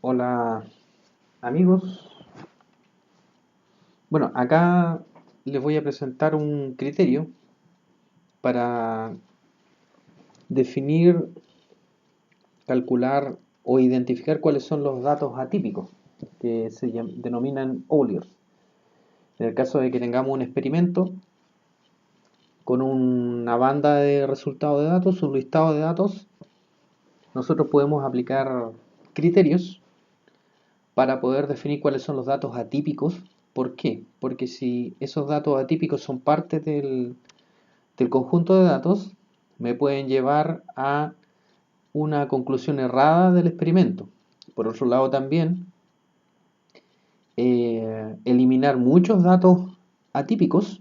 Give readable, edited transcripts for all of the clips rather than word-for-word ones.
Hola amigos. Bueno, acá les voy a presentar un criterio para definir, calcular o identificar cuáles son los datos atípicos que se denominan outliers. En el caso de que tengamos un experimento con una banda de resultados de datos, un listado de datos, nosotros podemos aplicar criterios para poder definir cuáles son los datos atípicos. ¿Por qué? Porque si esos datos atípicos son parte del conjunto de datos, me pueden llevar a una conclusión errada del experimento. Por otro lado también, eliminar muchos datos atípicos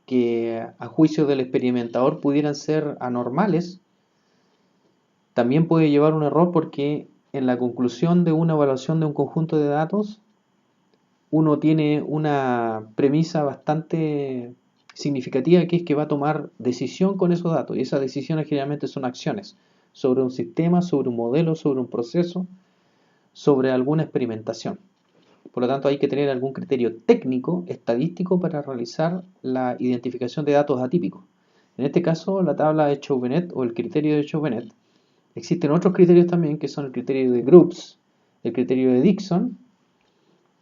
que a juicio del experimentador pudieran ser anormales, también puede llevar a un error porque en la conclusión de una evaluación de un conjunto de datos, uno tiene una premisa bastante significativa, que es que va a tomar decisión con esos datos, y esas decisiones generalmente son acciones sobre un sistema, sobre un modelo, sobre un proceso, sobre alguna experimentación. Por lo tanto, hay que tener algún criterio técnico, estadístico, para realizar la identificación de datos atípicos. En este caso, la tabla de Chauvenet o el criterio de Chauvenet. Existen otros criterios también, que son el criterio de Grubbs, el criterio de Dickson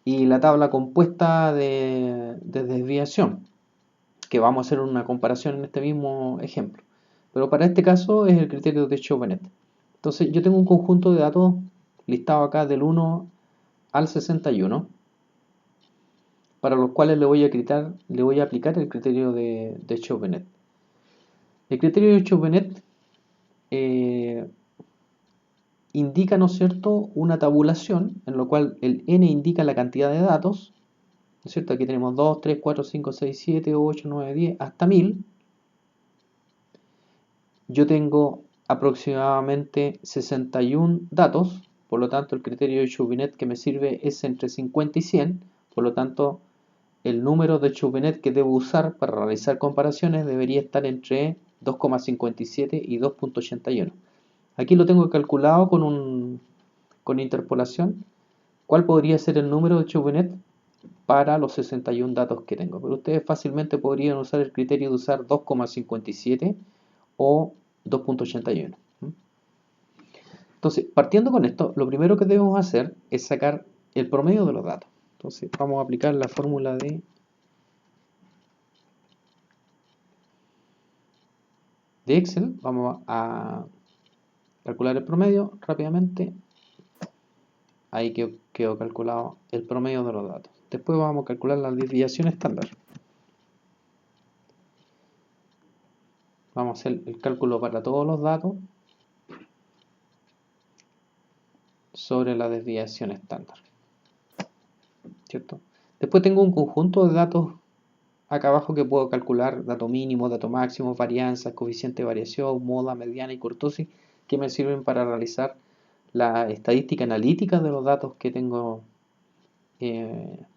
y la tabla compuesta de desviación, que vamos a hacer una comparación en este mismo ejemplo. Pero para este caso es el criterio de Chauvenet. Entonces yo tengo un conjunto de datos listado acá del 1 al 61, para los cuales le voy a aplicar el criterio de Chauvenet. El criterio de Chauvenet indica, ¿no es cierto?, una tabulación en la cual el n indica la cantidad de datos, ¿no es cierto? Aquí tenemos 2, 3, 4, 5, 6, 7, 8, 9, 10, hasta 1000. Yo tengo aproximadamente 61 datos, por lo tanto el criterio de Chauvenet que me sirve es entre 50 y 100, por lo tanto el número de Chauvenet que debo usar para realizar comparaciones debería estar entre 2,57 y 2,81. Aquí lo tengo calculado con interpolación. ¿Cuál podría ser el número de Chauvenet para los 61 datos que tengo? Pero ustedes fácilmente podrían usar el criterio de usar 2,57 o 2,81. Entonces, partiendo con esto, lo primero que debemos hacer es sacar el promedio de los datos. Entonces, vamos a aplicar la fórmula de Excel. Vamos a calcular el promedio rápidamente. Ahí quedó calculado el promedio de los datos. Después vamos a calcular la desviación estándar. Vamos a hacer el cálculo para todos los datos sobre la desviación estándar, ¿cierto? Después tengo un conjunto de datos acá abajo que puedo calcular: dato mínimo, dato máximo, varianzas, coeficiente de variación, moda, mediana y kurtosis, que me sirven para realizar la estadística analítica de los datos que tengo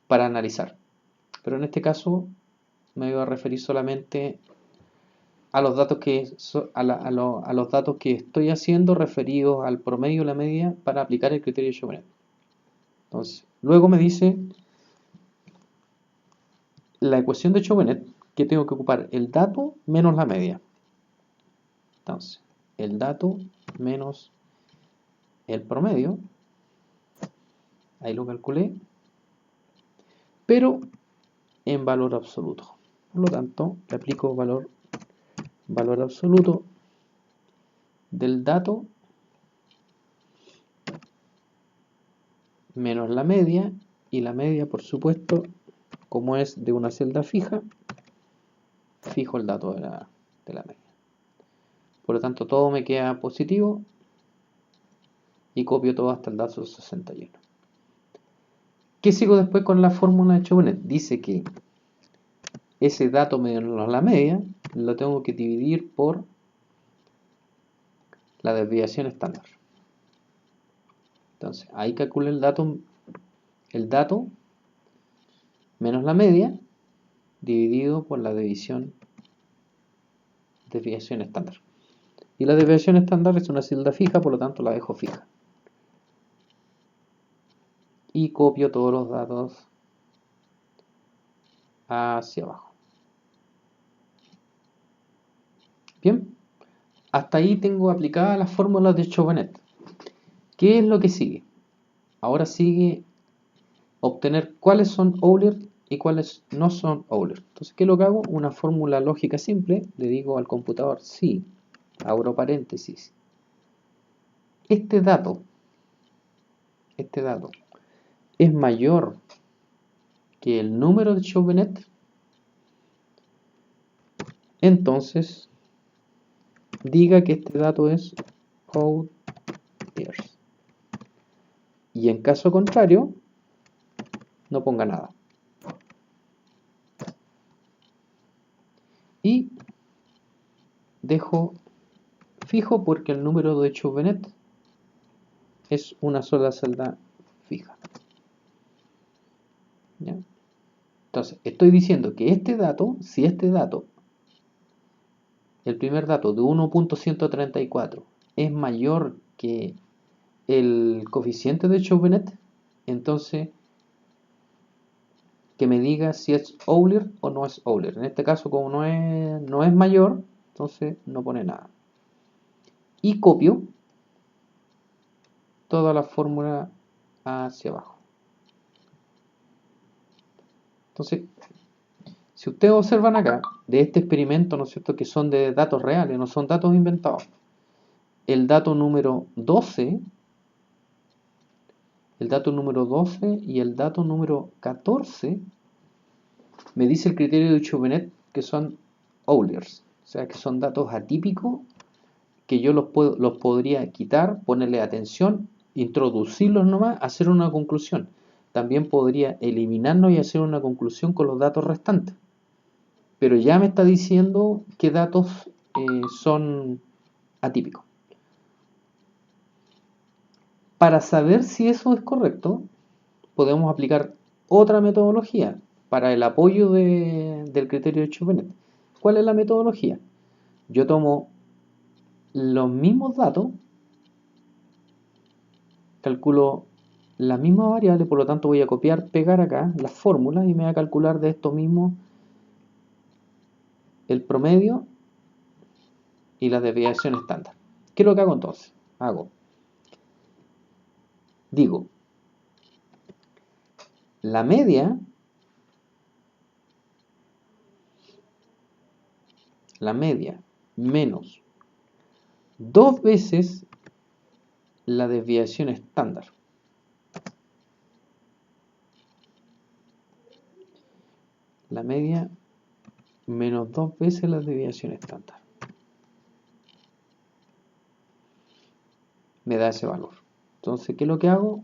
para analizar. Pero en este caso me voy a referir solamente a los datos a los datos que estoy haciendo referidos al promedio y la media para aplicar el criterio de Chauvenet. Entonces, luego me dice la ecuación de Chauvenet que tengo que ocupar el dato menos la media. Entonces, el dato menos el promedio, ahí lo calculé, pero en valor absoluto. Por lo tanto, le aplico valor absoluto del dato menos la media, y la media, por supuesto, como es de una celda fija, fijo el dato de la media. Por lo tanto, todo me queda positivo y copio todo hasta el dato 61. ¿Qué sigo después con la fórmula de Chauvenet? Dice que ese dato menos la media lo tengo que dividir por la desviación estándar. Entonces, ahí calculo el dato menos la media dividido por la desviación estándar. Y la desviación estándar es una celda fija, por lo tanto la dejo fija. y copio todos los datos hacia abajo. Bien, hasta ahí tengo aplicadas las fórmulas de Chauvenet. ¿Qué es lo que sigue? Ahora sigue obtener cuáles son Euler y cuáles no son Euler. Entonces, ¿qué es lo que hago? Una fórmula lógica simple, le digo al computador, sí, abro paréntesis, este dato es mayor que el número de Chauvenet, entonces diga que este dato es Euler. Y en caso contrario, no ponga nada. Y dejo fijo porque el número de Chauvenet es una sola celda fija. ¿Ya? Entonces, estoy diciendo que este dato, si este dato, el primer dato de 1.134 es mayor que el coeficiente de Chauvenet, entonces que me diga si es Euler o no es Euler. En este caso, como no es mayor, entonces no pone nada. Y copio toda la fórmula hacia abajo. Entonces, si ustedes observan acá, de este experimento, ¿no es cierto?, que son de datos reales, no son datos inventados. El dato número 12 y el dato número 14 me dice el criterio de Chauvenet que son Eulers, o sea que son datos atípicos que yo los podría quitar, ponerle atención, introducirlos nomás, hacer una conclusión. También podría eliminarlos y hacer una conclusión con los datos restantes. Pero ya me está diciendo qué datos son atípicos. Para saber si eso es correcto, podemos aplicar otra metodología para el apoyo del criterio de Chauvenet. ¿Cuál es la metodología? Yo tomo los mismos datos, calculo las mismas variables, por lo tanto voy a copiar, pegar acá las fórmulas y me voy a calcular de esto mismo el promedio y la desviación estándar. ¿Qué es lo que hago entonces? Digo, la media menos 2 veces la desviación estándar. La media menos 2 veces la desviación estándar. Me da ese valor. Entonces, ¿qué es lo que hago?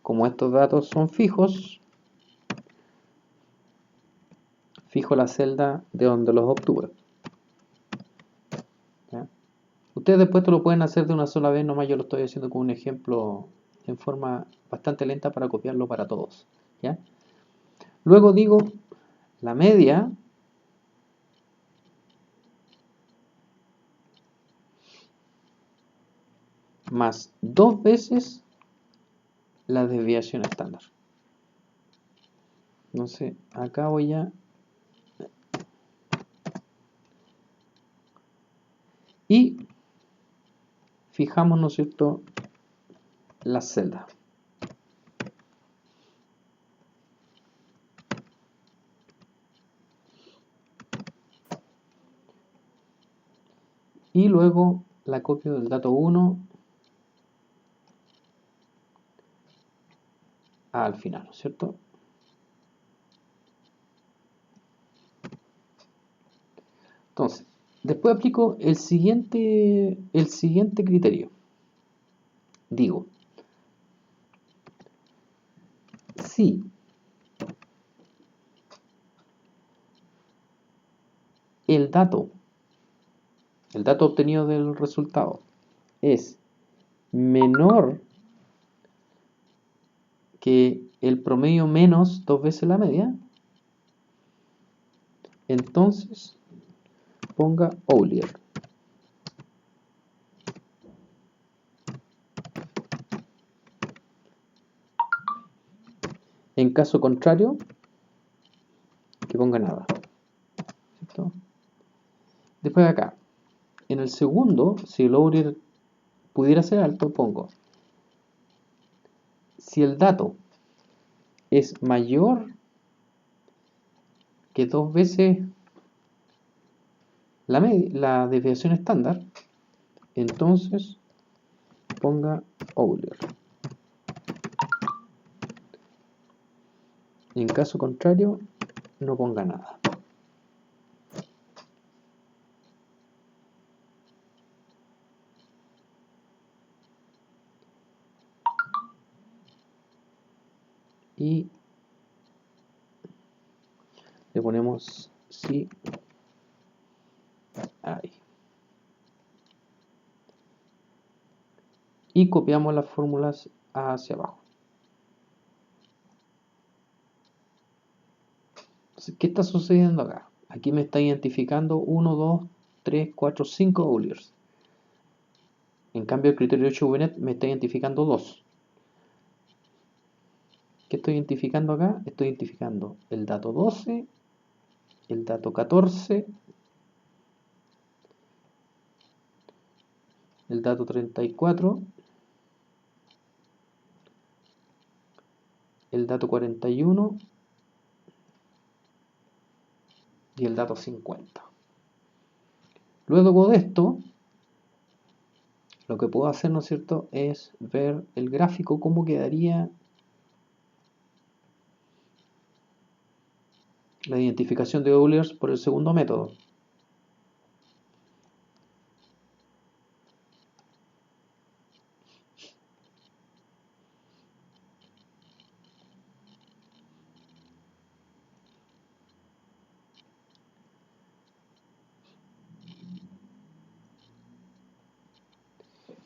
Como estos datos son fijos, fijo la celda de donde los obtuve. ¿Ya? Ustedes después esto lo pueden hacer de una sola vez, nomás yo lo estoy haciendo con un ejemplo en forma bastante lenta para copiarlo para todos. ¿Ya? Luego digo la media más 2 veces la desviación estándar. Entonces, acá voy a... Y fijamos, ¿no es cierto?, las celdas. Y luego la copio del dato 1 al final, ¿no es cierto? Entonces, después aplico el siguiente criterio. Digo, si el dato obtenido del resultado es menor que el promedio menos 2 veces la media, entonces ponga Euler. En caso contrario, que ponga nada, ¿cierto? Después acá, en el segundo, si el outlier pudiera ser alto, pongo, si el dato es mayor que 2 veces la desviación estándar, entonces ponga outlier. En caso contrario, no ponga nada. Y le ponemos sí, ahí. Y copiamos las fórmulas hacia abajo. Entonces, ¿qué está sucediendo acá? Aquí me está identificando 1, 2, 3, 4, 5 outliers. En cambio, el criterio de Chauvenet me está identificando 2. ¿Qué estoy identificando acá? Estoy identificando el dato 12, el dato 14, el dato 34, el dato 41 y el dato 50. Luego de esto, lo que puedo hacer, ¿no es cierto?, es ver el gráfico, cómo quedaría la identificación de outliers por el segundo método.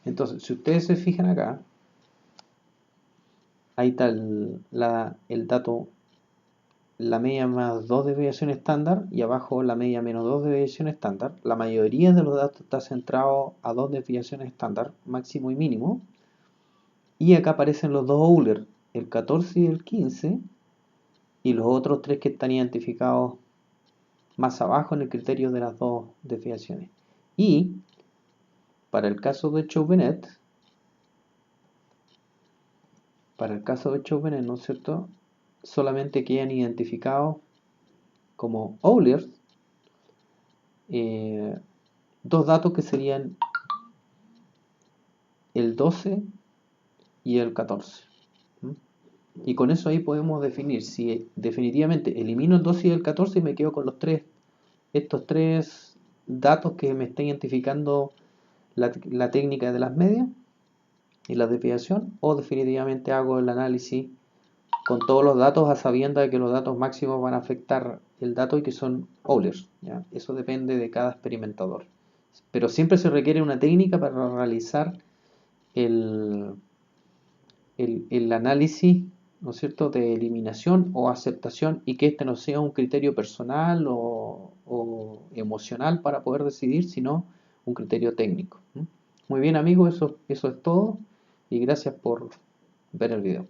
Entonces, si ustedes se fijan acá, ahí está el dato, la media más 2 desviación estándar, y abajo la media menos 2 desviación estándar. La mayoría de los datos está centrado a 2 desviaciones estándar, máximo y mínimo. Y acá aparecen los dos Euler, el 14 y el 15, y los otros tres que están identificados más abajo en el criterio de las dos desviaciones. Y para el caso de Chauvenet, ¿no es cierto?, solamente quedan identificados como Euler dos datos que serían el 12 y el 14. Y con eso ahí podemos definir si definitivamente elimino el 12 y el 14 y me quedo con estos tres datos que me está identificando la técnica de las medias y la desviación, o definitivamente hago el análisis con todos los datos a sabiendas de que los datos máximos van a afectar el dato y que son Eulers, ¿ya? Eso depende de cada experimentador. Pero siempre se requiere una técnica para realizar el análisis, ¿no es cierto?, de eliminación o aceptación, y que este no sea un criterio personal o emocional para poder decidir, sino un criterio técnico. Muy bien, amigos, eso es todo, y gracias por ver el video.